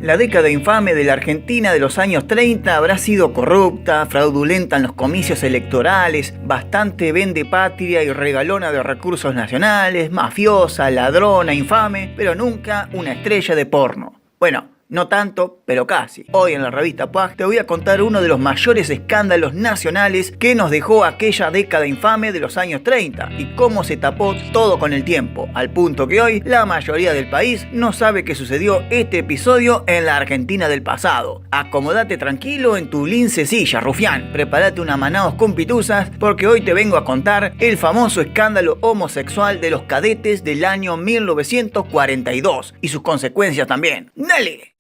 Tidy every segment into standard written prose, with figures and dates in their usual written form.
La década infame de la Argentina de los años 30 habrá sido corrupta, fraudulenta en los comicios electorales, bastante vendepatria y regalona de recursos nacionales, mafiosa, ladrona, infame, pero nunca una estrella de porno. Bueno, no tanto, pero casi. Hoy en la revista PUAG te voy a contar uno de los mayores escándalos nacionales que nos dejó aquella década infame de los años 30 y cómo se tapó todo con el tiempo, al punto que hoy la mayoría del país no sabe que sucedió este episodio en la Argentina del pasado. Acomódate tranquilo en tu lince silla, rufián. Prepárate una manaos con pituzas porque hoy te vengo a contar el famoso escándalo homosexual de los cadetes del año 1942 y sus consecuencias también. ¡Dale!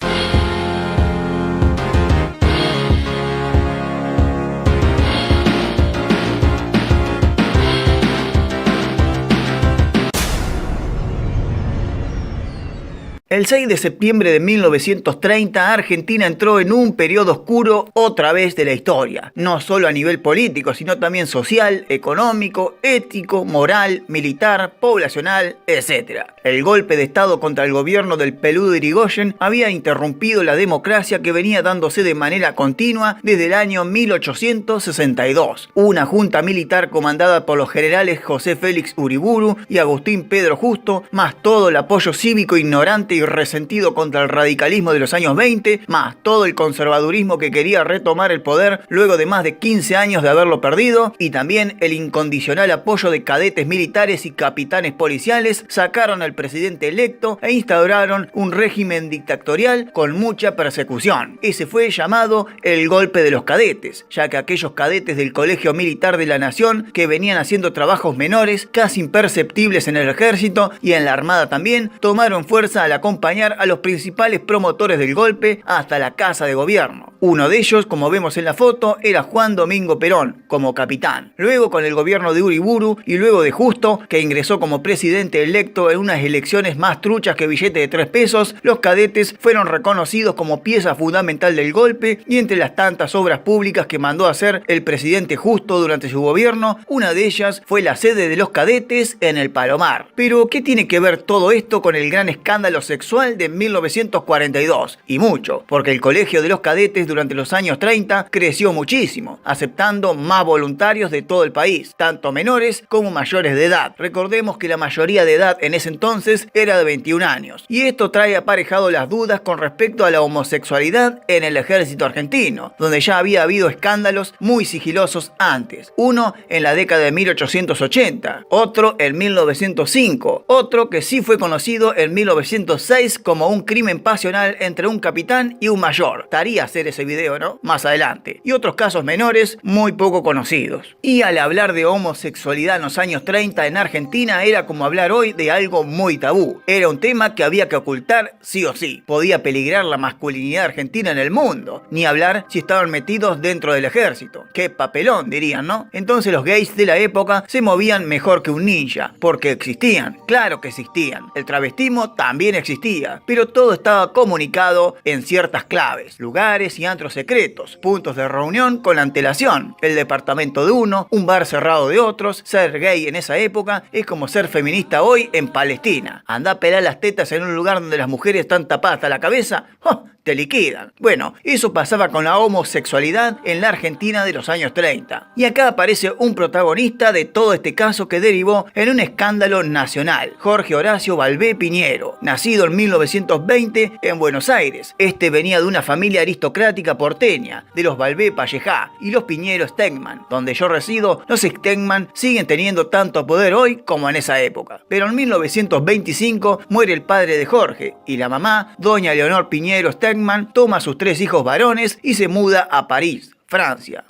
El 6 de septiembre de 1930, Argentina entró en un periodo oscuro otra vez de la historia, no solo a nivel político, sino también social, económico, ético, moral, militar, poblacional, etc. El golpe de Estado contra el gobierno del peludo Irigoyen había interrumpido la democracia que venía dándose de manera continua desde el año 1862. Una junta militar comandada por los generales José Félix Uriburu y Agustín Pedro Justo, más todo el apoyo cívico ignorante y resentido contra el radicalismo de los años 20, más todo el conservadurismo que quería retomar el poder luego de más de 15 años de haberlo perdido, y también el incondicional apoyo de cadetes militares y capitanes policiales, sacaron al presidente electo e instauraron un régimen dictatorial con mucha persecución. Ese fue llamado el golpe de los cadetes, ya que aquellos cadetes del Colegio Militar de la Nación que venían haciendo trabajos menores, casi imperceptibles en el ejército y en la armada también, tomaron fuerza al acompañar a los principales promotores del golpe hasta la Casa de Gobierno. Uno de ellos, como vemos en la foto, era Juan Domingo Perón, como capitán. Luego, con el gobierno de Uriburu y luego de Justo, que ingresó como presidente electo en unas elecciones más truchas que billete de 3 pesos, los cadetes fueron reconocidos como pieza fundamental del golpe, y entre las tantas obras públicas que mandó hacer el presidente Justo durante su gobierno, una de ellas fue la sede de los cadetes en el Palomar. Pero, ¿qué tiene que ver todo esto con el gran escándalo sexual de 1942? Y mucho, porque el colegio de los cadetes durante los años 30 creció muchísimo, aceptando más voluntarios de todo el país, tanto menores como mayores de edad. Recordemos que la mayoría de edad en ese entonces era de 21 años, y esto trae aparejado las dudas con respecto a la homosexualidad en el ejército argentino, donde ya había habido escándalos muy sigilosos antes. Uno en la década de 1880, otro en 1905, otro que sí fue conocido en 1906 como un crimen pasional entre un capitán y un mayor. Estaría hacer ese video, ¿no? Más adelante. Y otros casos menores muy poco conocidos. Y al hablar de homosexualidad en los años 30 en Argentina era como hablar hoy de algo muy tabú. Era un tema que había que ocultar sí o sí. Podía peligrar la masculinidad argentina en el mundo. Ni hablar si estaban metidos dentro del ejército. Qué papelón, dirían, ¿no? Entonces los gays de la época se movían mejor que un ninja, porque existían. Claro que existían. El travestismo también existía, pero todo estaba comunicado en ciertas claves, lugares y antros secretos, puntos de reunión con antelación, el departamento de uno, un bar cerrado de otros. Ser gay en esa época es como ser feminista hoy en Palestina. Andá a pelar las tetas en un lugar donde las mujeres están tapadas hasta la cabeza, ¡oh!, te liquidan. Bueno, eso pasaba con la homosexualidad en la Argentina de los años 30. Y acá aparece un protagonista de todo este caso que derivó en un escándalo nacional, Jorge Horacio Balbé Piñero, nacido en 1920 en Buenos Aires. Este venía de una familia aristocrática porteña, de los Balbé Pallejá y los Piñero Stegman. Donde yo resido, los Stegman siguen teniendo tanto poder hoy como en esa época. Pero en 1925 muere el padre de Jorge y la mamá, doña Leonor Piñero Stegman, toma a sus 3 hijos varones y se muda a París, Francia.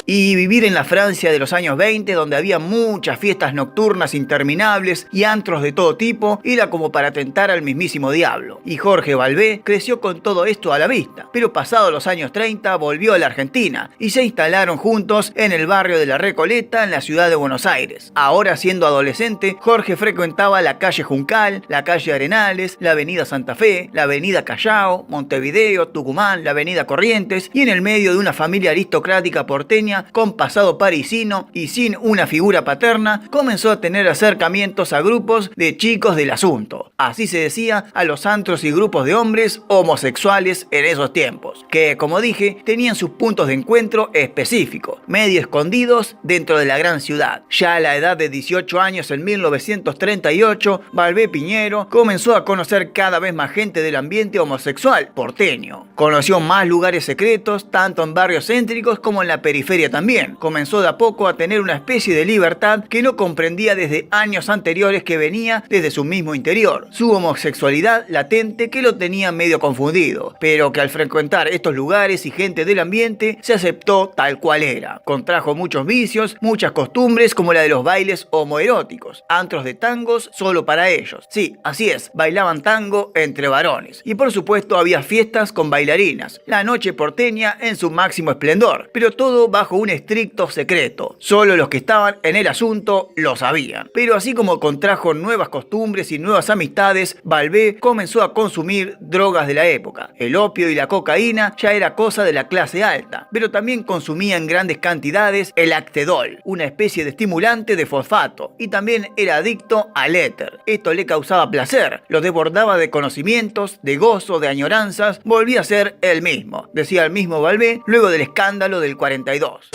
Y vivir en la Francia de los años 20, donde había muchas fiestas nocturnas interminables y antros de todo tipo, era como para tentar al mismísimo diablo. Y Jorge Balbé creció con todo esto a la vista, pero pasados los años 30 volvió a la Argentina y se instalaron juntos en el barrio de La Recoleta, en la ciudad de Buenos Aires. Ahora, siendo adolescente, Jorge frecuentaba la calle Juncal, la calle Arenales, la avenida Santa Fe, la avenida Callao, Montevideo, Tucumán, la avenida Corrientes, y en el medio de una familia aristocrática porteña porteña, con pasado parisino y sin una figura paterna, comenzó a tener acercamientos a grupos de chicos del asunto. Así se decía a los antros y grupos de hombres homosexuales en esos tiempos, que, como dije, tenían sus puntos de encuentro específicos, medio escondidos dentro de la gran ciudad. Ya a la edad de 18 años, en 1938, Valvé Piñero comenzó a conocer cada vez más gente del ambiente homosexual porteño. Conoció más lugares secretos, tanto en barrios céntricos como en la periferia también. Comenzó de a poco a tener una especie de libertad que no comprendía desde años anteriores, que venía desde su mismo interior. Su homosexualidad latente que lo tenía medio confundido, pero que al frecuentar estos lugares y gente del ambiente se aceptó tal cual era. Contrajo muchos vicios, muchas costumbres, como la de los bailes homoeróticos, antros de tangos solo para ellos. Sí, así es, bailaban tango entre varones. Y por supuesto había fiestas con bailarinas, la noche porteña en su máximo esplendor, pero todo bajo un estricto secreto. Solo los que estaban en el asunto lo sabían. Pero así como contrajo nuevas costumbres y nuevas amistades, Valvé comenzó a consumir drogas de la época. El opio y la cocaína ya era cosa de la clase alta, pero también consumía en grandes cantidades el Actedol, una especie de estimulante de fosfato, y también era adicto al éter. Esto le causaba placer, lo desbordaba de conocimientos, de gozo, de añoranzas, volvía a ser él mismo, decía el mismo Valvé luego del escándalo del 42.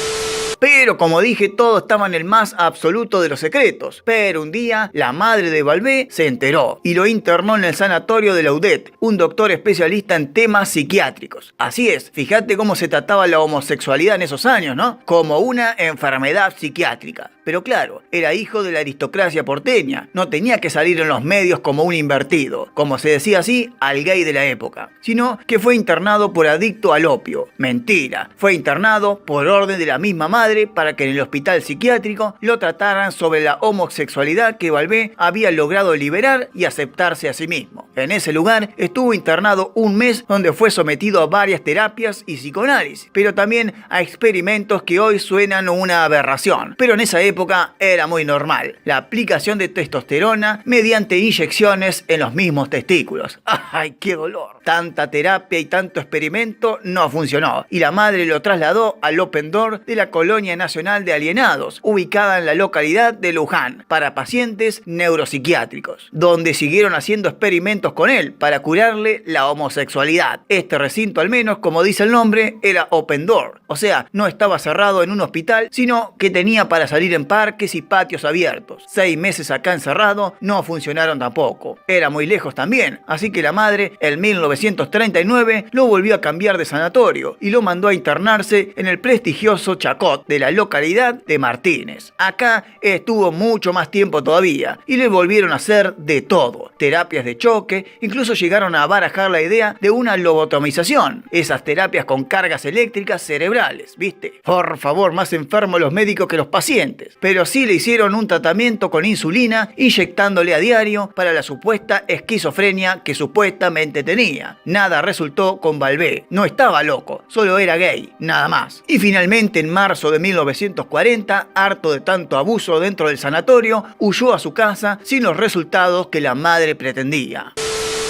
Pero como dije, todo estaba en el más absoluto de los secretos. Pero un día, la madre de Valvé se enteró y lo internó en el sanatorio de la UDET, un doctor especialista en temas psiquiátricos. Así es, fíjate cómo se trataba la homosexualidad en esos años, ¿no? Como una enfermedad psiquiátrica. Pero claro, era hijo de la aristocracia porteña, no tenía que salir en los medios como un invertido, como se decía así al gay de la época, sino que fue internado por adicto al opio. Mentira, fue internado por orden de la misma madre para que en el hospital psiquiátrico lo trataran sobre la homosexualidad que Valvé había logrado liberar y aceptarse a sí mismo. En ese lugar estuvo internado un mes, donde fue sometido a varias terapias y psicoanálisis, pero también a experimentos que hoy suenan una aberración, pero en esa época era muy normal: la aplicación de testosterona mediante inyecciones en los mismos testículos. ¡Ay, qué dolor! Tanta terapia y tanto experimento no funcionó, y la madre lo trasladó al Open Door de la Colonia Nacional de Alienados, ubicada en la localidad de Luján, para pacientes neuropsiquiátricos, donde siguieron haciendo experimentos con él para curarle la homosexualidad. Este recinto, al menos como dice el nombre, era Open Door, o sea, no estaba cerrado en un hospital, sino que tenía para salir en parques y patios abiertos. 6 meses acá encerrado no funcionaron tampoco. Era muy lejos también, así que la madre, en 1939, lo volvió a cambiar de sanatorio y lo mandó a internarse en el prestigioso Chacot de la localidad de Martínez. Acá estuvo mucho más tiempo todavía y le volvieron a hacer de todo: terapias de choque, incluso llegaron a barajar la idea de una lobotomización, esas terapias con cargas eléctricas cerebrales, ¿viste? Por favor, más enfermos los médicos que los pacientes. Pero sí le hicieron un tratamiento con insulina, inyectándole a diario para la supuesta esquizofrenia que supuestamente tenía. Nada resultó con Valvé, no estaba loco, solo era gay, nada más. Y finalmente, en marzo de 1940, harto de tanto abuso dentro del sanatorio, huyó a su casa sin los resultados que la madre pretendía.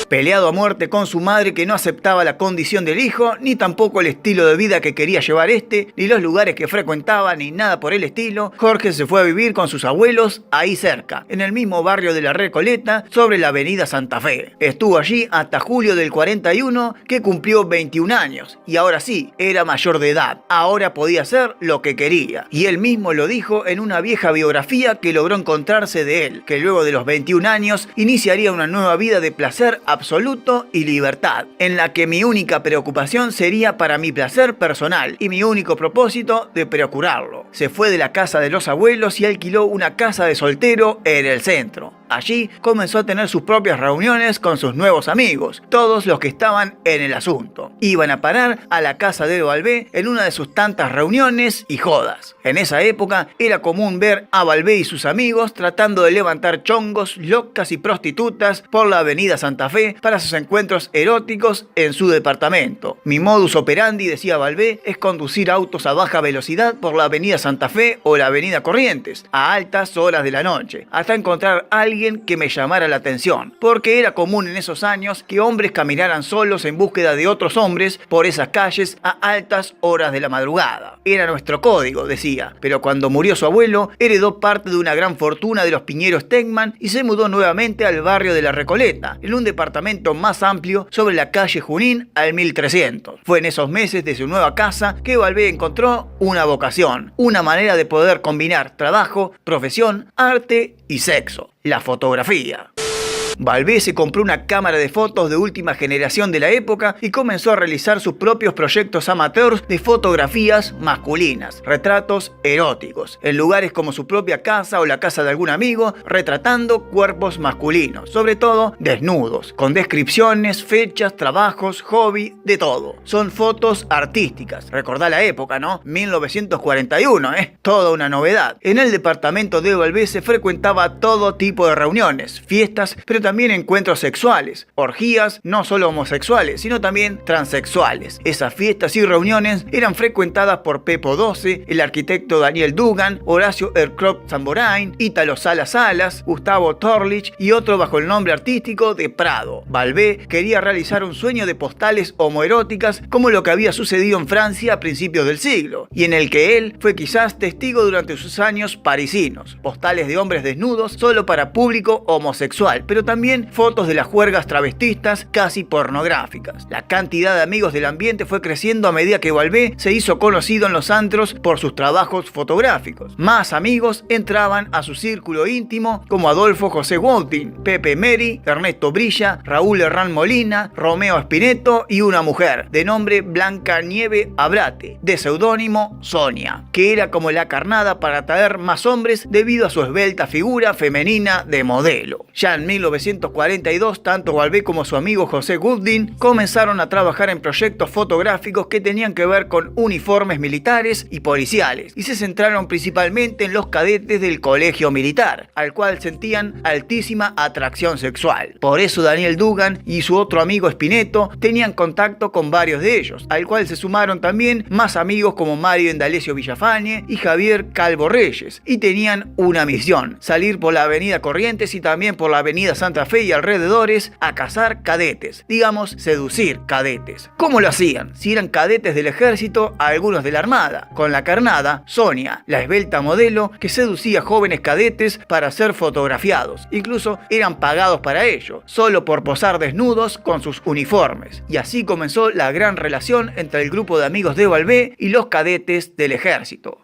Peleado a muerte con su madre, que no aceptaba la condición del hijo, ni tampoco el estilo de vida que quería llevar ni los lugares que frecuentaba, ni nada por el estilo, Jorge se fue a vivir con sus abuelos ahí cerca, en el mismo barrio de La Recoleta, sobre la avenida Santa Fe. Estuvo allí hasta julio del 41, que cumplió 21 años, y ahora sí, era mayor de edad. Ahora podía hacer lo que quería, y él mismo lo dijo en una vieja biografía que logró encontrarse de él, que luego de los 21 años iniciaría una nueva vida de placer absoluto y libertad, en la que mi única preocupación sería para mi placer personal y mi único propósito de procurarlo. Se fue de la casa de los abuelos y alquiló una casa de soltero en el centro. Allí comenzó a tener sus propias reuniones con sus nuevos amigos, todos los que estaban en el asunto. Iban a parar a la casa de Valvé en una de sus tantas reuniones y jodas. En esa época era común ver a Valvé y sus amigos tratando de levantar chongos, locas y prostitutas por la avenida Santa Fe para sus encuentros eróticos en su departamento. Mi modus operandi, decía Valvé, es conducir autos a baja velocidad por la avenida Santa Fe o la avenida Corrientes a altas horas de la noche, hasta encontrar a alguien alguien que me llamara la atención, porque era común en esos años que hombres caminaran solos en búsqueda de otros hombres por esas calles a altas horas de la madrugada. Era nuestro código, decía, pero cuando murió su abuelo, heredó parte de una gran fortuna de los Piñero Stegman y se mudó nuevamente al barrio de La Recoleta, en un departamento más amplio sobre la calle Junín al 1300. Fue en esos meses de su nueva casa que Balbé encontró una vocación, una manera de poder combinar trabajo, profesión, arte y sexo: la fotografía. Balbé se compró una cámara de fotos de última generación de la época y comenzó a realizar sus propios proyectos amateurs de fotografías masculinas, retratos eróticos, en lugares como su propia casa o la casa de algún amigo, retratando cuerpos masculinos, sobre todo desnudos, con descripciones, fechas, trabajos, hobby, de todo. Son fotos artísticas. Recordá la época, ¿no? 1941, toda una novedad. En el departamento de Balbé se frecuentaba todo tipo de reuniones, fiestas, pero también encuentros sexuales, orgías, no solo homosexuales, sino también transexuales. Esas fiestas y reuniones eran frecuentadas por Pepo Doce, el arquitecto Daniel Dugan, Horacio Ercrop Zamborain, Ítalo Salas Salas, Gustavo Torlich y otro bajo el nombre artístico de Prado. Balbé quería realizar un sueño de postales homoeróticas como lo que había sucedido en Francia a principios del siglo, y en el que él fue quizás testigo durante sus años parisinos. Postales de hombres desnudos solo para público homosexual, pero también fotos de las juergas travestistas casi pornográficas. La cantidad de amigos del ambiente fue creciendo a medida que Balbé se hizo conocido en los antros por sus trabajos fotográficos. Más amigos entraban a su círculo íntimo como Adolfo José Woutin, Pepe Meri, Ernesto Brilla, Raúl Herrán Molina, Romeo Espineto y una mujer de nombre Blanca Nieve Abrate, de seudónimo Sonia, que era como la carnada para atraer más hombres debido a su esbelta figura femenina de modelo. Ya en 1942, tanto Balbé como su amigo José Gudin comenzaron a trabajar en proyectos fotográficos que tenían que ver con uniformes militares y policiales, y se centraron principalmente en los cadetes del colegio militar, al cual sentían altísima atracción sexual. Por eso Daniel Dugan y su otro amigo Espineto tenían contacto con varios de ellos, al cual se sumaron también más amigos como Mario Indalecio Villafañe y Javier Calvo Reyes, y tenían una misión: salir por la avenida Corrientes y también por la avenida Santa Fe y alrededores a cazar cadetes, digamos seducir cadetes. ¿Cómo lo hacían? Si eran cadetes del ejército, a algunos de la armada, con la carnada Sonia, la esbelta modelo que seducía jóvenes cadetes para ser fotografiados. Incluso eran pagados para ello, solo por posar desnudos con sus uniformes. Y así comenzó la gran relación entre el grupo de amigos de Balbé y los cadetes del ejército.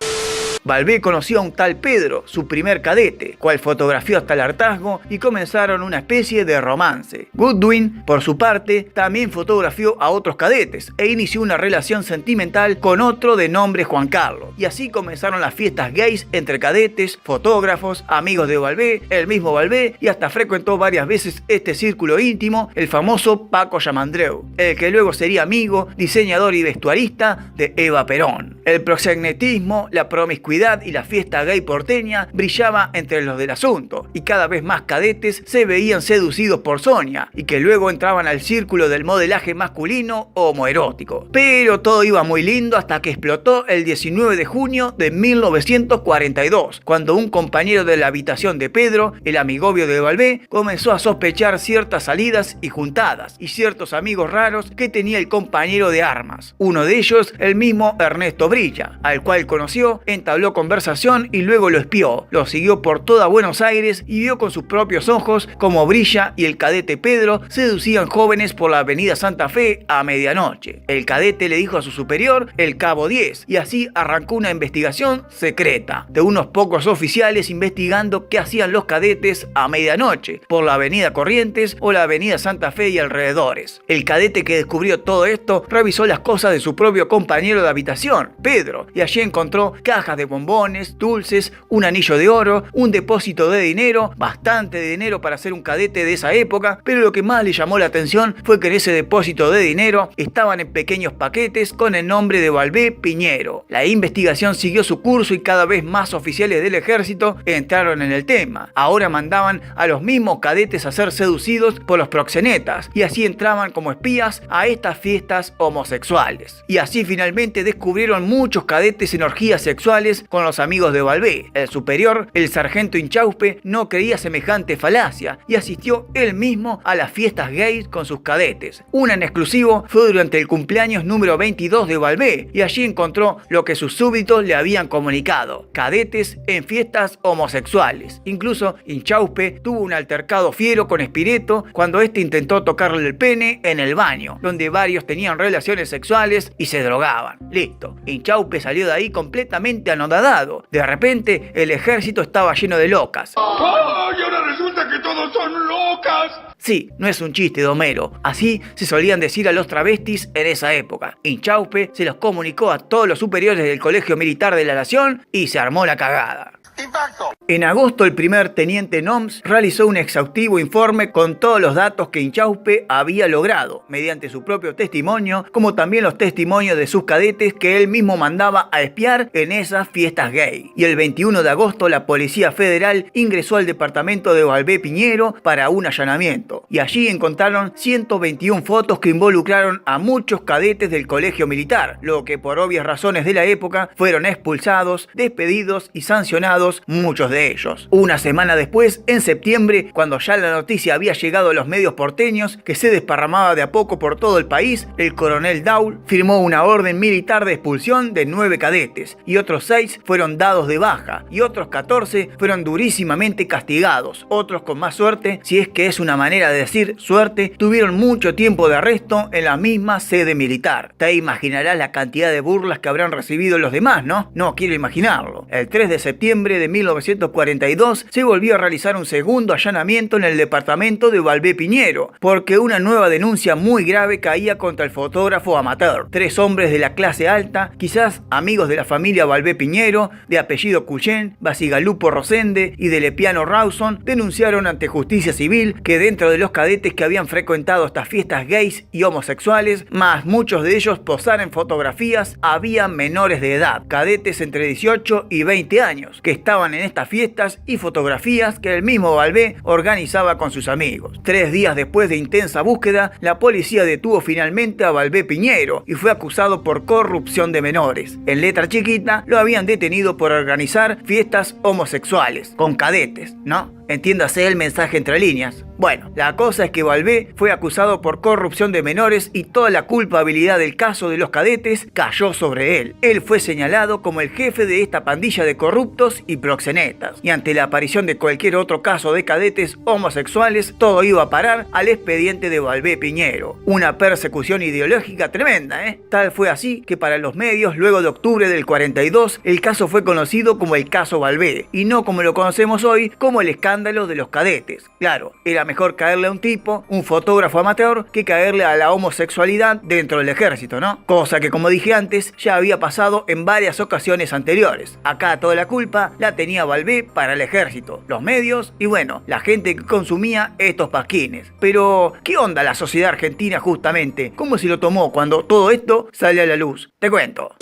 Balbé conoció a un tal Pedro, su primer cadete, cual fotografió hasta el hartazgo y comenzaron una especie de romance. Goodwin, por su parte, también fotografió a otros cadetes e inició una relación sentimental con otro de nombre Juan Carlos. Y así comenzaron las fiestas gays entre cadetes, fotógrafos, amigos de Balbé, el mismo Balbé, y hasta frecuentó varias veces este círculo íntimo el famoso Paco Yamandreu, el que luego sería amigo, diseñador y vestuarista de Eva Perón. El proxenetismo, la promiscuidad y la fiesta gay porteña brillaba entre los del asunto, y cada vez más cadetes se veían seducidos por Sonia y que luego entraban al círculo del modelaje masculino homoerótico. Pero todo iba muy lindo hasta que explotó el 19 de junio de 1942, cuando un compañero de la habitación de Pedro, el amigobio de Balbé, comenzó a sospechar ciertas salidas y juntadas y ciertos amigos raros que tenía el compañero de armas. Uno de ellos, el mismo Ernesto Brilla, al cual conoció, entabló conversación y luego lo espió. Lo siguió por toda Buenos Aires y vio con sus propios ojos cómo Brilla y el cadete Pedro seducían jóvenes por la avenida Santa Fe a medianoche. El cadete le dijo a su superior, el cabo 10, y así arrancó una investigación secreta de unos pocos oficiales investigando qué hacían los cadetes a medianoche por la avenida Corrientes o la avenida Santa Fe y alrededores. El cadete que descubrió todo esto revisó las cosas de su propio compañero de habitación, Pedro, y allí encontró cajas de bombones, dulces, un anillo de oro, un depósito de dinero, bastante dinero para ser un cadete de esa época, pero lo que más le llamó la atención fue que en ese depósito de dinero estaban en pequeños paquetes con el nombre de Balbé Piñero. La investigación siguió su curso y cada vez más oficiales del ejército entraron en el tema. Ahora mandaban a los mismos cadetes a ser seducidos por los proxenetas y así entraban como espías a estas fiestas homosexuales. Y así finalmente descubrieron muchos cadetes en orgías sexuales con los amigos de Valvé. El superior, el sargento Inchauspe, no creía semejante falacia y asistió él mismo a las fiestas gays con sus cadetes. Una en exclusivo fue durante el cumpleaños número 22 de Valvé y allí encontró lo que sus súbditos le habían comunicado: cadetes en fiestas homosexuales. Incluso Inchauspe tuvo un altercado fiero con Spiretto cuando este intentó tocarle el pene en el baño, donde varios tenían relaciones sexuales y se drogaban. Listo, Inchauspe salió de ahí completamente anodadado. De repente, el ejército estaba lleno de locas. ¡Oh! Y ahora resulta que todos son locas. Sí, no es un chiste de Homero. Así se solían decir a los travestis en esa época. Inchauspe se los comunicó a todos los superiores del Colegio Militar de la Nación y se armó la cagada. Impacto. En agosto, el primer teniente Noms realizó un exhaustivo informe con todos los datos que Inchauspe había logrado, mediante su propio testimonio, como también los testimonios de sus cadetes que él mismo mandaba a espiar en esas fiestas gay. Y el 21 de agosto, la Policía Federal ingresó al departamento de Valvé Piñero para un allanamiento, y allí encontraron 121 fotos que involucraron a muchos cadetes del colegio militar, lo que por obvias razones de la época fueron expulsados, despedidos y sancionados muchos de ellos. Una semana después, en septiembre, cuando ya la noticia había llegado a los medios porteños, que se desparramaba de a poco por todo el país, el coronel Daul firmó una orden militar de expulsión de 9 cadetes, y otros 6 fueron dados de baja, y otros 14 fueron durísimamente castigados. Otros, con más suerte, si es que es una manera de decir suerte, tuvieron mucho tiempo de arresto en la misma sede militar. Te imaginarás la cantidad de burlas que habrán recibido los demás, ¿no? No quiero imaginarlo. El 3 de septiembre de 1942 se volvió a realizar un segundo allanamiento en el departamento de Valvé Piñero, porque una nueva denuncia muy grave caía contra el fotógrafo amateur. 3 hombres de la clase alta, quizás amigos de la familia Valvé Piñero, de apellido Cuyen, Basigalupo Rosende y de Lepiano Rawson, denunciaron ante justicia civil que dentro de los cadetes que habían frecuentado estas fiestas gays y homosexuales, más muchos de ellos posar en fotografías, había menores de edad, cadetes entre 18 y 20 años, que estaban en estas fiestas y fotografías que el mismo Valvé organizaba con sus amigos. 3 días después de intensa búsqueda, la policía detuvo finalmente a Valvé Piñero y fue acusado por corrupción de menores. En letra chiquita, lo habían detenido por organizar fiestas homosexuales con cadetes, ¿no? Entiéndase el mensaje entre líneas. Bueno, la cosa es que Valvé fue acusado por corrupción de menores y toda la culpabilidad del caso de los cadetes cayó sobre él. Él fue señalado como el jefe de esta pandilla de corruptos y proxenetas. Y ante la aparición de cualquier otro caso de cadetes homosexuales, todo iba a parar al expediente de Valvé Piñero. Una persecución ideológica tremenda, ¿eh? Tal fue así que para los medios, luego de octubre del 42, el caso fue conocido como el caso Valvé, y no como lo conocemos hoy, como el escándalo de los cadetes. Claro, era mejor caerle a un tipo, un fotógrafo amateur, que caerle a la homosexualidad dentro del ejército, ¿no? Cosa que, como dije antes, ya había pasado en varias ocasiones anteriores. Acá toda la culpa la tenía Valvé para el ejército, los medios y bueno, la gente que consumía estos pasquines. Pero, ¿qué onda la sociedad argentina justamente? ¿Cómo se lo tomó cuando todo esto sale a la luz? Te cuento.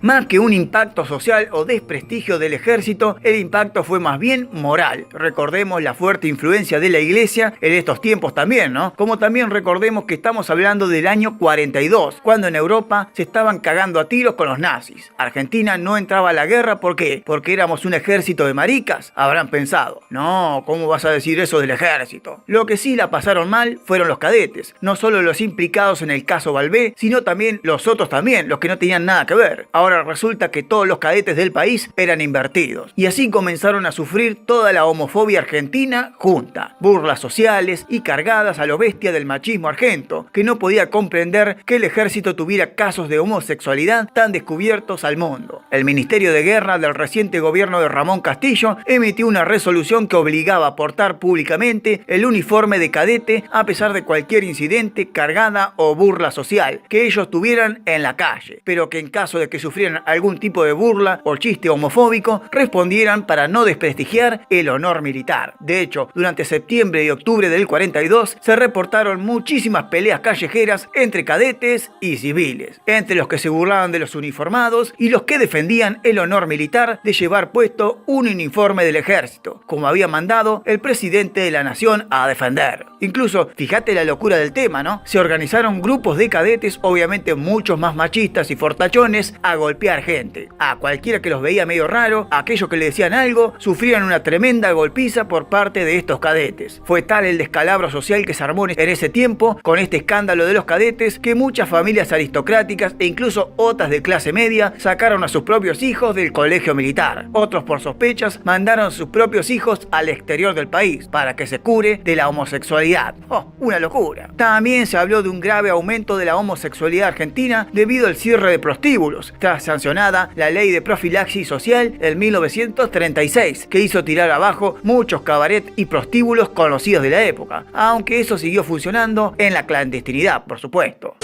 Más que un impacto social o desprestigio del ejército, el impacto fue más bien moral. Recordemos la fuerte influencia de la iglesia en estos tiempos también, ¿no? Como también recordemos que estamos hablando del año 42, cuando en Europa se estaban cagando a tiros con los nazis. Argentina no entraba a la guerra, ¿por qué? ¿Porque éramos un ejército de maricas? Habrán pensado. No, ¿cómo vas a decir eso del ejército? Lo que sí la pasaron mal fueron los cadetes. No solo los implicados en el caso Valvé, sino también los otros también, los que no tenían nada que ver. Ahora resulta que todos los cadetes del país eran invertidos. Y así comenzaron a sufrir toda la homofobia argentina junta. Burlas sociales y cargadas a lo bestia del machismo argento, que no podía comprender que el ejército tuviera casos de homosexualidad tan descubiertos al mundo. El Ministerio de Guerra del reciente gobierno de Ramón Castillo emitió una resolución que obligaba a portar públicamente el uniforme de cadete a pesar de cualquier incidente, cargada o burla social que ellos tuvieran en la calle, pero que en caso de que sufrieran algún tipo de burla o chiste homofóbico, respondieran para no desprestigiar el honor militar. De hecho, durante septiembre y octubre del 42 se reportaron muchísimas peleas callejeras entre cadetes y civiles, entre los que se burlaban de los uniformados y los que defendían el honor militar de llevar puesto un uniforme del ejército, como había mandado el presidente de la nación a defender. Incluso, fíjate la locura del tema, ¿no? Se organizaron grupos de cadetes, obviamente muchos más machistas y fortachones, golpear gente. A cualquiera que los veía medio raro, a aquellos que le decían algo, sufrían una tremenda golpiza por parte de estos cadetes. Fue tal el descalabro social que se armó en ese tiempo con este escándalo de los cadetes que muchas familias aristocráticas e incluso otras de clase media sacaron a sus propios hijos del colegio militar. Otros, por sospechas, mandaron a sus propios hijos al exterior del país para que se cure de la homosexualidad. Una locura. También se habló de un grave aumento de la homosexualidad argentina debido al cierre de prostíbulos, tras sancionada la ley de profilaxis social del 1936, que hizo tirar abajo muchos cabaret y prostíbulos conocidos de la época, aunque eso siguió funcionando en la clandestinidad, por supuesto.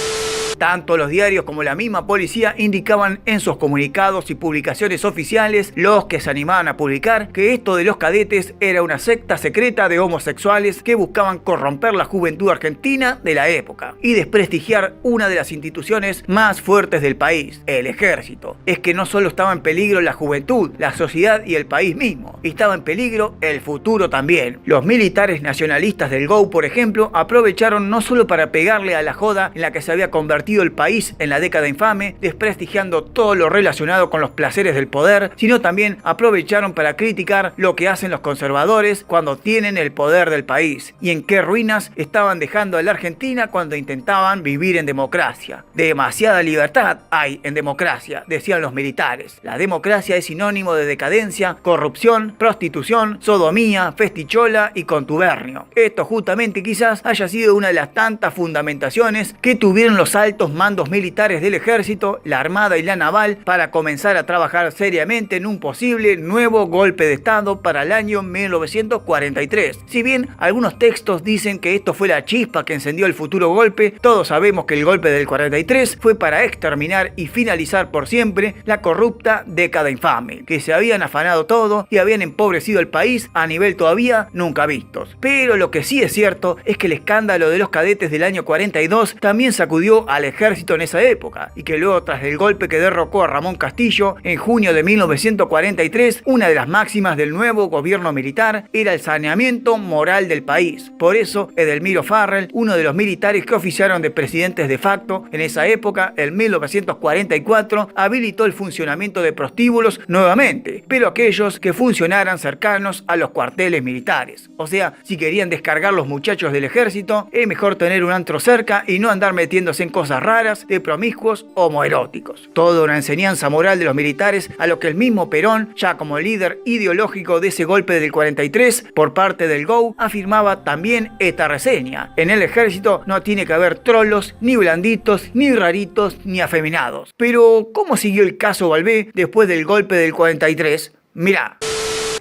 Tanto los diarios como la misma policía indicaban en sus comunicados y publicaciones oficiales, los que se animaban a publicar, que esto de los cadetes era una secta secreta de homosexuales que buscaban corromper la juventud argentina de la época y desprestigiar una de las instituciones más fuertes del país, el ejército. Es que no solo estaba en peligro la juventud, la sociedad y el país mismo, estaba en peligro el futuro también. Los militares nacionalistas del GO, por ejemplo, aprovecharon no solo para pegarle a la joda en la que se había convertido el país en la década infame, desprestigiando todo lo relacionado con los placeres del poder, sino también aprovecharon para criticar lo que hacen los conservadores cuando tienen el poder del país y en qué ruinas estaban dejando a la Argentina cuando intentaban vivir en democracia. Demasiada libertad hay en democracia, decían los militares. La democracia es sinónimo de decadencia, corrupción, prostitución, sodomía, festichola y contubernio. Esto justamente quizás haya sido una de las tantas fundamentaciones que tuvieron los altos mandos militares del ejército, la armada y la naval para comenzar a trabajar seriamente en un posible nuevo golpe de estado para el año 1943. Si bien algunos textos dicen que esto fue la chispa que encendió el futuro golpe, todos sabemos que el golpe del 43 fue para exterminar y finalizar por siempre la corrupta década infame, que se habían afanado todo y habían empobrecido el país a nivel todavía nunca vistos. Pero lo que sí es cierto es que el escándalo de los cadetes del año 42 también sacudió al ejército en esa época, y que luego, tras el golpe que derrocó a Ramón Castillo en junio de 1943, una de las máximas del nuevo gobierno militar era el saneamiento moral del país. Por eso Edelmiro Farrell, uno de los militares que oficiaron de presidentes de facto en esa época, en 1944, habilitó el funcionamiento de prostíbulos nuevamente, pero aquellos que funcionaran cercanos a los cuarteles militares. O sea, si querían descargar los muchachos del ejército, es mejor tener un antro cerca y no andar metiéndose en cosas raras de promiscuos homoeróticos. Toda una enseñanza moral de los militares, a lo que el mismo Perón, ya como líder ideológico de ese golpe del 43 por parte del GO, afirmaba también esta reseña: en el ejército no tiene que haber trolos, ni blanditos, ni raritos, ni afeminados. Pero ¿cómo siguió el caso Balbé después del golpe del 43? Mirá.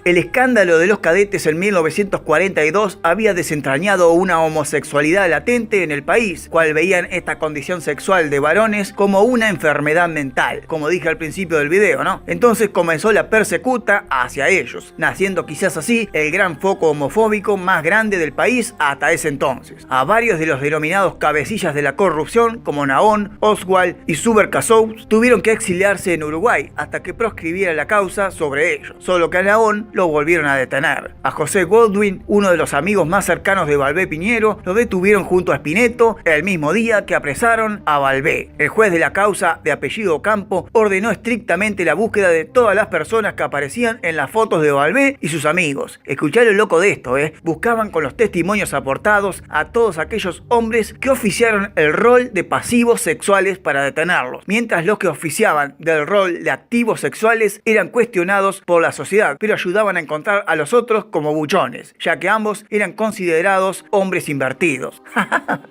El escándalo de los cadetes en 1942 había desentrañado una homosexualidad latente en el país, cual veían esta condición sexual de varones como una enfermedad mental, como dije al principio del video, ¿no? Entonces comenzó la persecuta hacia ellos, naciendo quizás así el gran foco homofóbico más grande del país hasta ese entonces. A varios de los denominados cabecillas de la corrupción, como Nahón, Oswald y Subercaseaux, tuvieron que exiliarse en Uruguay hasta que proscribiera la causa sobre ellos, solo que a Nahón lo volvieron a detener. A José Goldwyn, uno de los amigos más cercanos de Balbé Piñero, lo detuvieron junto a Spinetto el mismo día que apresaron a Balbé. El juez de la causa, de apellido Campo, ordenó estrictamente la búsqueda de todas las personas que aparecían en las fotos de Balbé y sus amigos. Escuchá lo loco de esto, Buscaban con los testimonios aportados a todos aquellos hombres que oficiaron el rol de pasivos sexuales para detenerlos, mientras los que oficiaban del rol de activos sexuales eran cuestionados por la sociedad, pero ayudaban a encontrar a los otros como buchones, ya que ambos eran considerados hombres invertidos.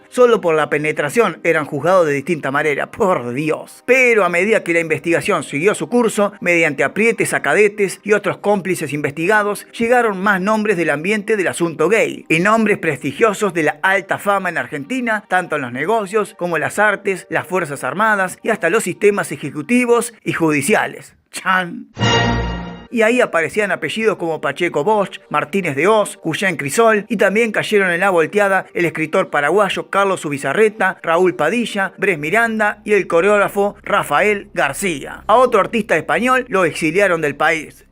Solo por la penetración eran juzgados de distinta manera, por Dios. Pero a medida que la investigación siguió su curso, mediante aprietes a cadetes y otros cómplices investigados, llegaron más nombres del ambiente del asunto gay, y nombres prestigiosos de la alta fama en Argentina, tanto en los negocios como en las artes, las fuerzas armadas y hasta los sistemas ejecutivos y judiciales. ¡Chan! Y ahí aparecían apellidos como Pacheco Bosch, Martínez de Oz, Cuyén Crisol, y también cayeron en la volteada el escritor paraguayo Carlos Ubizarreta, Raúl Padilla, Bres Miranda y el coreógrafo Rafael García. A otro artista español lo exiliaron del país.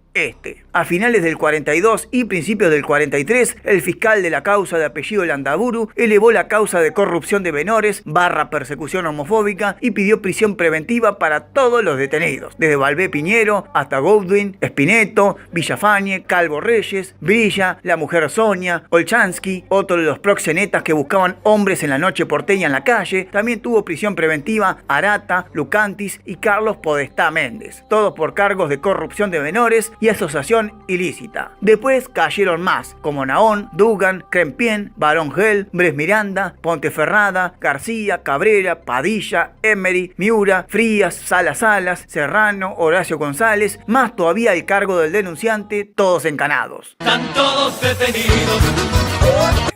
A finales del 42 y principios del 43, el fiscal de la causa de apellido Landaburu elevó la causa de corrupción de menores / persecución homofóbica y pidió prisión preventiva para todos los detenidos, desde Valvé Piñero hasta Goodwin, Spineto, Villafañe, Calvo Reyes, Brilla, la mujer Sonia, Olchansky, otro de los proxenetas que buscaban hombres en la noche porteña en la calle. También tuvo prisión preventiva Arata, Lucantis y Carlos Podestá Méndez, todos por cargos de corrupción de menores y asociación ilícita. Después cayeron más, como Naón, Dugan, Krempien, Barón Gel, Bres Miranda, Ponteferrada, García, Cabrera, Padilla, Emery, Miura, Frías, Salas, Serrano, Horacio González, más todavía el cargo del denunciante, todos encanados. Están todos detenidos.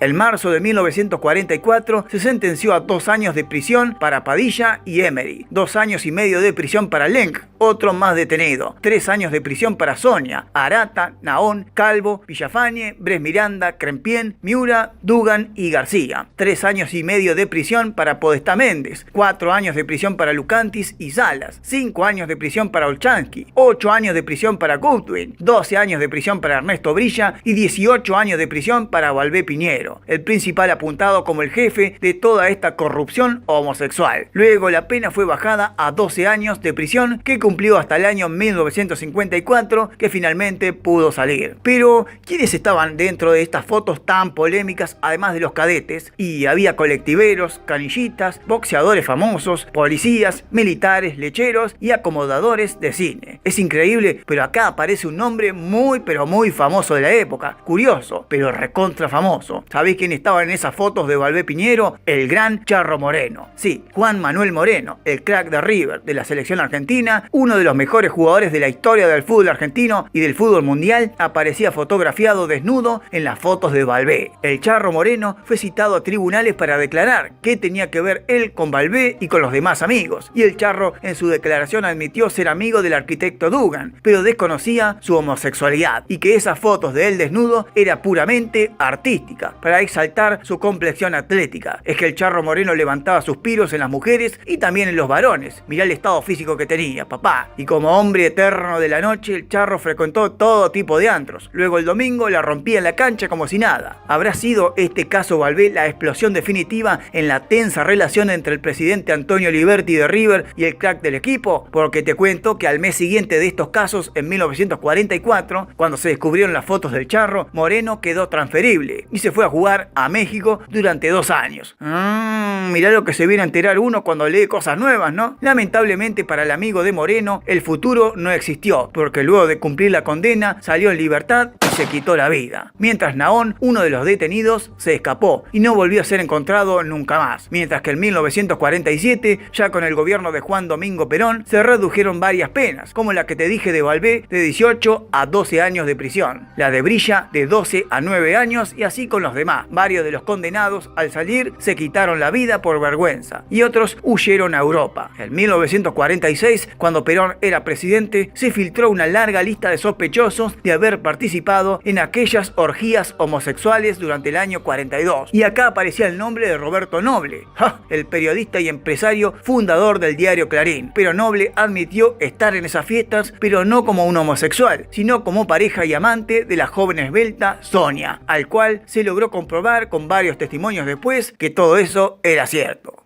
En marzo de 1944 se sentenció a 2 años de prisión para Padilla y Emery, 2 años y medio de prisión para Lenk, otro más detenido, 3 años de prisión para Sonia, Arata, Naón, Calvo, Villafañe, Bres Miranda, Krempien, Miura, Dugan y García, 3 años y medio de prisión para Podestá Méndez, 4 años de prisión para Lucantis y Salas, 5 años de prisión para Olchansky, 8 años de prisión para Goodwin, 12 años de prisión para Ernesto Brilla y 18 años de prisión para Valvé Piñero, el principal apuntado como el jefe de toda esta corrupción homosexual. Luego la pena fue bajada a 12 años de prisión que cumplió hasta el año 1954, que finalmente pudo salir. Pero, ¿quiénes estaban dentro de estas fotos tan polémicas además de los cadetes? Y había colectiveros, canillitas, boxeadores famosos, policías, militares, lecheros y acomodadores de cine. Es increíble, pero acá aparece un nombre muy pero muy famoso de la época. Curioso, pero recontra famoso. ¿Sabéis quién estaba en esas fotos de Valvé Piñero? El gran Charro Moreno. Sí, Juan Manuel Moreno, el crack de River, de la selección argentina, uno de los mejores jugadores de la historia del fútbol argentino y del fútbol mundial, aparecía fotografiado desnudo en las fotos de Valvé. El Charro Moreno fue citado a tribunales para declarar qué tenía que ver él con Valvé y con los demás amigos, y el Charro en su declaración admitió ser amigo del arquitecto Dugan, pero desconocía su homosexualidad y que esas fotos de él desnudo era puramente artística, para exaltar su complexión atlética. Es que el Charro Moreno levantaba suspiros en las mujeres y también en los varones. Mirá el estado físico que tenía, papá. Y como hombre eterno de la noche, el Charro frecuentó todo tipo de antros. Luego el domingo la rompía en la cancha como si nada. ¿Habrá sido este caso Valvé la explosión definitiva en la tensa relación entre el presidente Antonio Liberti de River y el crack del equipo? Porque te cuento que al mes siguiente de estos casos, en 1944, cuando se descubrieron las fotos del Charro, Moreno quedó transferible y se fue a jugar a México durante 2 años. Mirá lo que se viene a enterar uno cuando lee cosas nuevas, ¿no? Lamentablemente para el amigo de Moreno, el futuro no existió, porque luego de cumplir la condena, salió en libertad y se quitó la vida. Mientras Naón, uno de los detenidos, se escapó y no volvió a ser encontrado nunca más. Mientras que en 1947, ya con el gobierno de Juan Domingo Perón, se redujeron varias penas, como la que te dije de Valvé, de 18 a 12 años de prisión, la de Brilla, de 12 a 9 años, y así con los demás. Varios de los condenados, al salir, se quitaron la vida por vergüenza, y otros huyeron a Europa. En 1946, cuando Perón era presidente, se filtró una larga lista de sospechosos de haber participado en aquellas orgías homosexuales durante el año 42. Y acá aparecía el nombre de Roberto Noble, el periodista y empresario fundador del diario Clarín. Pero Noble admitió estar en esas fiestas, pero no como un homosexual, sino como pareja y amante de la joven esbelta Sonia, al cual se logró comprobar con varios testimonios después que todo eso era cierto.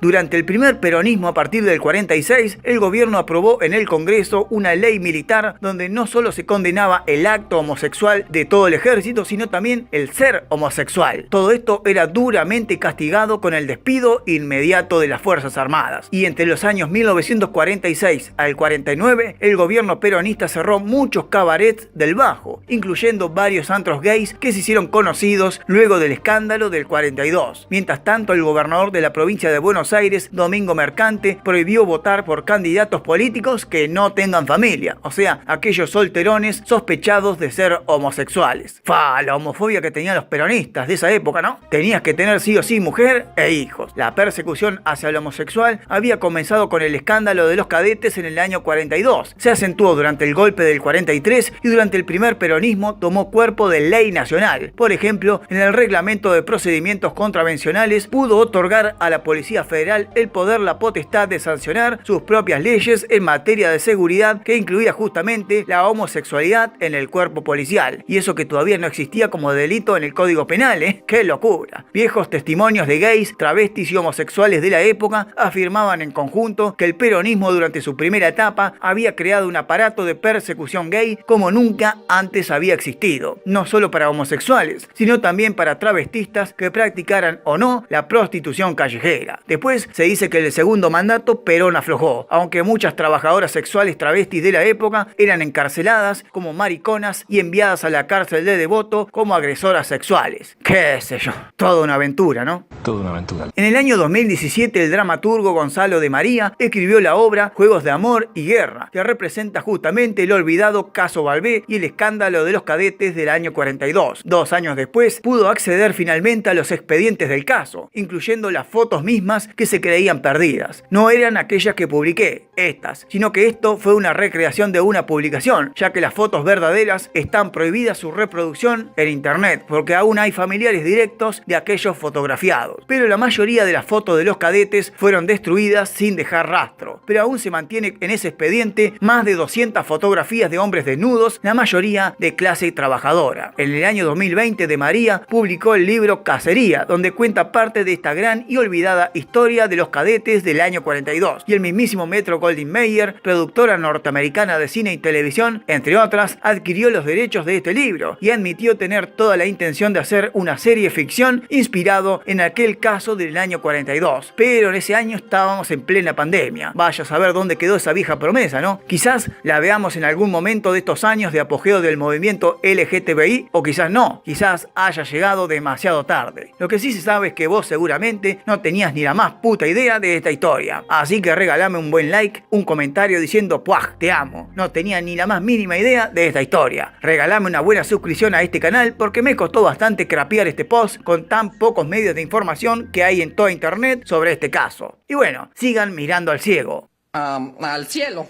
Durante el primer peronismo a partir del 46, el gobierno aprobó en el Congreso una ley militar donde no solo se condenaba el acto homosexual de todo el ejército, sino también el ser homosexual. Todo esto era duramente castigado con el despido inmediato de las Fuerzas Armadas. Y entre los años 1946 al 49, el gobierno peronista cerró muchos cabarets del Bajo, incluyendo varios antros gays que se hicieron conocidos luego del escándalo del 42. Mientras tanto, el gobernador de la provincia de Buenos Aires, Domingo Mercante, prohibió votar por candidatos políticos que no tengan familia, o sea, aquellos solterones sospechados de ser homosexuales. La homofobia que tenían los peronistas de esa época, ¿no? Tenías que tener sí o sí mujer e hijos. La persecución hacia el homosexual había comenzado con el escándalo de los cadetes en el año 42. Se acentuó durante el golpe del 43 y durante el primer peronismo tomó cuerpo de ley nacional. Por ejemplo, en el reglamento de procedimientos contravencionales pudo otorgar a la Policía Federal federal el poder, la potestad de sancionar sus propias leyes en materia de seguridad, que incluía justamente la homosexualidad en el cuerpo policial. Y eso que todavía no existía como delito en el Código Penal, ¿eh? ¡Qué locura! Viejos testimonios de gays, travestis y homosexuales de la época afirmaban en conjunto que el peronismo durante su primera etapa había creado un aparato de persecución gay como nunca antes había existido, no solo para homosexuales, sino también para travestistas que practicaran o no la prostitución callejera. Después se dice que en el segundo mandato Perón aflojó, aunque muchas trabajadoras sexuales travestis de la época eran encarceladas como mariconas y enviadas a la cárcel de Devoto como agresoras sexuales. Qué sé yo, toda una aventura, ¿no? Toda una aventura. En el año 2017 el dramaturgo Gonzalo de María escribió la obra Juegos de Amor y Guerra, que representa justamente el olvidado caso Balbé y el escándalo de los cadetes del año 42. 2 años después pudo acceder finalmente a los expedientes del caso, incluyendo las fotos mismas que se creían perdidas. No eran aquellas que publiqué, estas, sino que esto fue una recreación de una publicación, ya que las fotos verdaderas están prohibidas su reproducción en internet, porque aún hay familiares directos de aquellos fotografiados. Pero la mayoría de las fotos de los cadetes fueron destruidas sin dejar rastro, pero aún se mantiene en ese expediente más de 200 fotografías de hombres desnudos, la mayoría de clase trabajadora. En el año 2020 de María publicó el libro Cacería, donde cuenta parte de esta gran y olvidada historia de los cadetes del año 42. Y el mismísimo Metro Goldwyn Mayer, productora norteamericana de cine y televisión, entre otras, adquirió los derechos de este libro y admitió tener toda la intención de hacer una serie ficción inspirado en aquel caso del año 42. Pero en ese año estábamos en plena pandemia. Vaya a saber dónde quedó esa vieja promesa, ¿no? Quizás la veamos en algún momento de estos años de apogeo del movimiento LGTBI, o quizás no, quizás haya llegado demasiado tarde. Lo que sí se sabe es que vos seguramente no tenías ni la más puta idea de esta historia. Así que regálame un buen like, un comentario diciendo ¡puaj! Te amo. No tenía ni la más mínima idea de esta historia. Regálame una buena suscripción a este canal porque me costó bastante crapear este post con tan pocos medios de información que hay en toda internet sobre este caso. Y bueno, sigan mirando al ciego. Al cielo.